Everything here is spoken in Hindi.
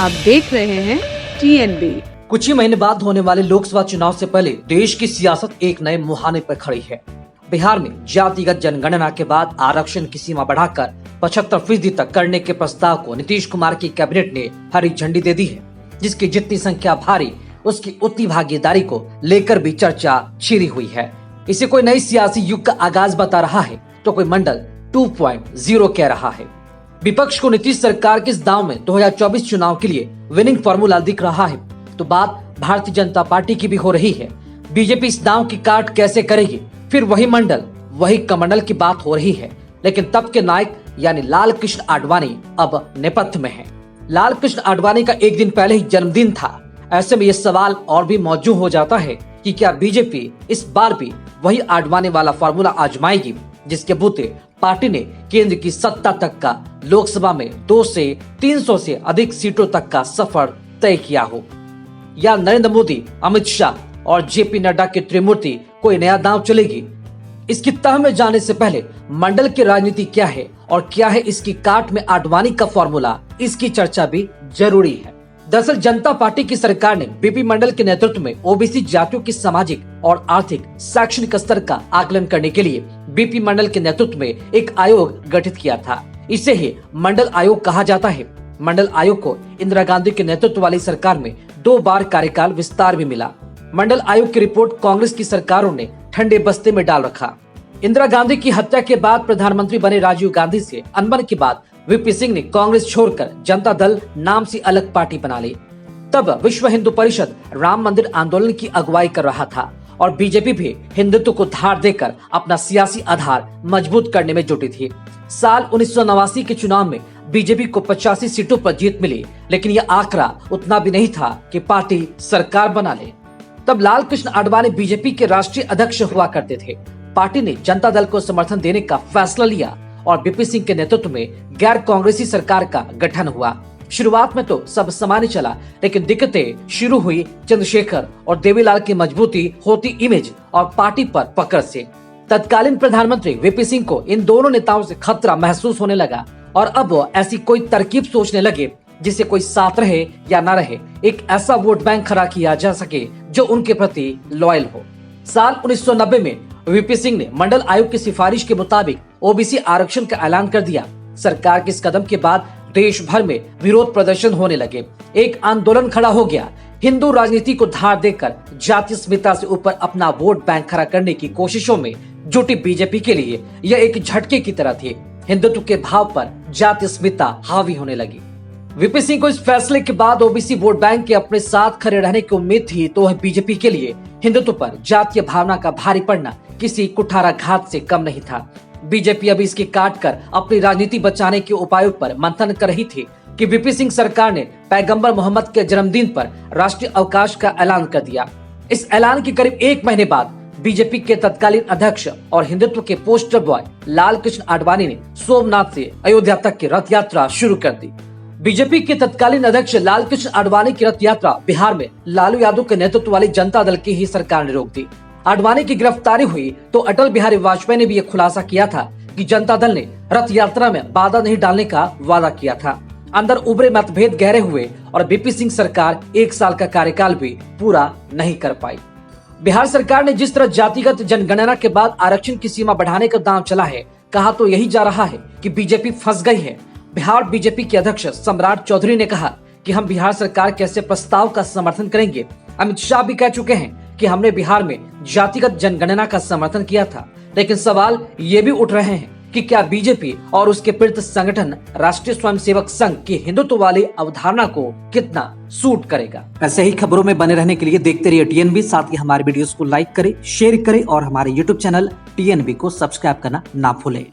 आप देख रहे हैं TNB। कुछ ही महीने बाद होने वाले लोकसभा चुनाव से पहले देश की सियासत एक नए मुहाने पर खड़ी है। बिहार में जातिगत जनगणना के बाद आरक्षण की सीमा बढ़ाकर 75% तक करने के प्रस्ताव को नीतीश कुमार की कैबिनेट ने हरी झंडी दे दी है, जिसकी जितनी संख्या भारी उसकी उतनी भागीदारी को लेकर भी चर्चा छिड़ी हुई है। इसे कोई नई सियासी युग का आगाज बता रहा है तो कोई मंडल 2.0 कह रहा है। विपक्ष को नीतीश सरकार के इस दांव में 2024 चुनाव के लिए विनिंग फॉर्मूला दिख रहा है तो बात भारतीय जनता पार्टी की भी हो रही है। बीजेपी इस दांव की काट कैसे करेगी, फिर वही मंडल वही कमंडल की बात हो रही है। लेकिन तब के नायक यानी लाल कृष्ण आडवाणी अब नेपथ्य में है। लाल कृष्ण आडवाणी का एक दिन पहले ही जन्मदिन था। ऐसे में ये सवाल और भी मौजूद हो जाता है कि क्या बीजेपी इस बार भी वही आडवाणी वाला फॉर्मूला आजमाएगी, जिसके बूते पार्टी ने केंद्र की सत्ता तक का लोकसभा में 200 से 300 से अधिक सीटों तक का सफर तय किया हो, या नरेंद्र मोदी, अमित शाह और जेपी नड्डा की त्रिमूर्ति कोई नया दांव चलेगी। इसकी तह में जाने से पहले मंडल की राजनीति क्या है और क्या है इसकी काट में आडवाणी का फॉर्मूला, इसकी चर्चा भी जरूरी है। दरअसल जनता पार्टी की सरकार ने बीपी मंडल के नेतृत्व में ओबीसी जातियों की सामाजिक और आर्थिक शैक्षणिक स्तर का आकलन करने के लिए बीपी मंडल के नेतृत्व में एक आयोग गठित किया था। इसे ही मंडल आयोग कहा जाता है। मंडल आयोग को इंदिरा गांधी के नेतृत्व वाली सरकार में 2 बार कार्यकाल विस्तार भी मिला। मंडल आयोग की रिपोर्ट कांग्रेस की सरकारों ने ठंडे बस्ते में डाल रखा। इंदिरा गांधी की हत्या के बाद प्रधानमंत्री बने राजीव गांधी से अनबन के बाद वीपी सिंह ने कांग्रेस छोड़कर जनता दल नाम से अलग पार्टी बना ली। तब विश्व हिंदू परिषद राम मंदिर आंदोलन की अगुवाई कर रहा था और बीजेपी भी हिंदुत्व को धार देकर अपना सियासी आधार मजबूत करने में जुटी थी। साल 1989 के चुनाव में बीजेपी को 85 सीटों पर जीत मिली, लेकिन यह आंकड़ा उतना भी नहीं था कि पार्टी सरकार बना ले। तब लाल कृष्ण आडवाणी बीजेपी के राष्ट्रीय अध्यक्ष हुआ करते थे। पार्टी ने जनता दल को समर्थन देने का फैसला लिया और वीपी सिंह के नेतृत्व में गैर कांग्रेसी सरकार का गठन हुआ। शुरुआत में तो सब सामान्य चला, लेकिन दिक्कतें शुरू हुई चंद्रशेखर और देवीलाल की मजबूती होती इमेज और पार्टी पर पकड़ से। तत्कालीन प्रधानमंत्री वीपी सिंह को इन दोनों नेताओं से खतरा महसूस होने लगा और अब वो ऐसी कोई तरकीब सोचने लगे जिसे कोई साथ रहे या न रहे, एक ऐसा वोट बैंक खड़ा किया जा सके जो उनके प्रति लॉयल हो। साल 1990 में वीपी सिंह ने मंडल आयोग की सिफारिश के मुताबिक ओबीसी आरक्षण का ऐलान कर दिया। सरकार के इस कदम के बाद देश भर में विरोध प्रदर्शन होने लगे। एक आंदोलन खड़ा हो गया। हिंदू राजनीति को धार देकर जाति अस्मिता से ऊपर अपना वोट बैंक खड़ा करने की कोशिशों में जुटी बीजेपी के लिए यह एक झटके की तरह थी। हिंदुत्व के भाव पर जाति अस्मिता हावी होने लगी। वीपी सिंह को इस फैसले के बाद ओबीसी वोट बैंक के अपने साथ खड़े रहने की उम्मीद थी तो वह बीजेपी के लिए हिंदुत्व पर जातीय भावना का भारी पड़ना किसी कुठाराघात से कम नहीं था। बीजेपी अभी इसकी काट कर अपनी राजनीति बचाने के उपायों पर मंथन कर रही थी कि वीपी सिंह सरकार ने पैगंबर मोहम्मद के जन्मदिन पर राष्ट्रीय अवकाश का ऐलान कर दिया। इस ऐलान के करीब 1 महीने बाद बीजेपी के तत्कालीन अध्यक्ष और हिंदुत्व के पोस्टर बॉय लाल कृष्ण आडवाणी ने सोमनाथ से अयोध्या तक की रथ यात्रा शुरू कर दी। बीजेपी के तत्कालीन अध्यक्ष लाल कृष्ण आडवाणी की रथ यात्रा बिहार में लालू यादव के नेतृत्व वाली जनता दल की ही सरकार ने रोक दी। आडवाणी की गिरफ्तारी हुई तो अटल बिहारी वाजपेयी ने भी यह खुलासा किया था कि जनता दल ने रथ यात्रा में बाधा नहीं डालने का वादा किया था। अंदर उभरे मतभेद गहरे हुए और वीपी सिंह सरकार 1 साल का कार्यकाल भी पूरा नहीं कर पाई। बिहार सरकार ने जिस तरह जातिगत जनगणना के बाद आरक्षण की सीमा बढ़ाने का दांव चला है, कहा तो यही जा रहा है कि बीजेपी फंस गई है। बिहार बीजेपी के अध्यक्ष सम्राट चौधरी ने कहा कि हम बिहार सरकार के ऐसे प्रस्ताव का समर्थन करेंगे। अमित शाह भी कह चुके हैं कि हमने बिहार में जातिगत जनगणना का समर्थन किया था, लेकिन सवाल ये भी उठ रहे हैं कि क्या बीजेपी और उसके पीड़ित संगठन राष्ट्रीय स्वयंसेवक संघ की हिंदुत्व वाली अवधारणा को कितना सूट करेगा। ऐसे ही खबरों में बने रहने के लिए देखते रहिए TNB। साथ ही हमारे वीडियोस को लाइक करें, शेयर करें और हमारे YouTube चैनल TNB को सब्सक्राइब करना ना भूलें।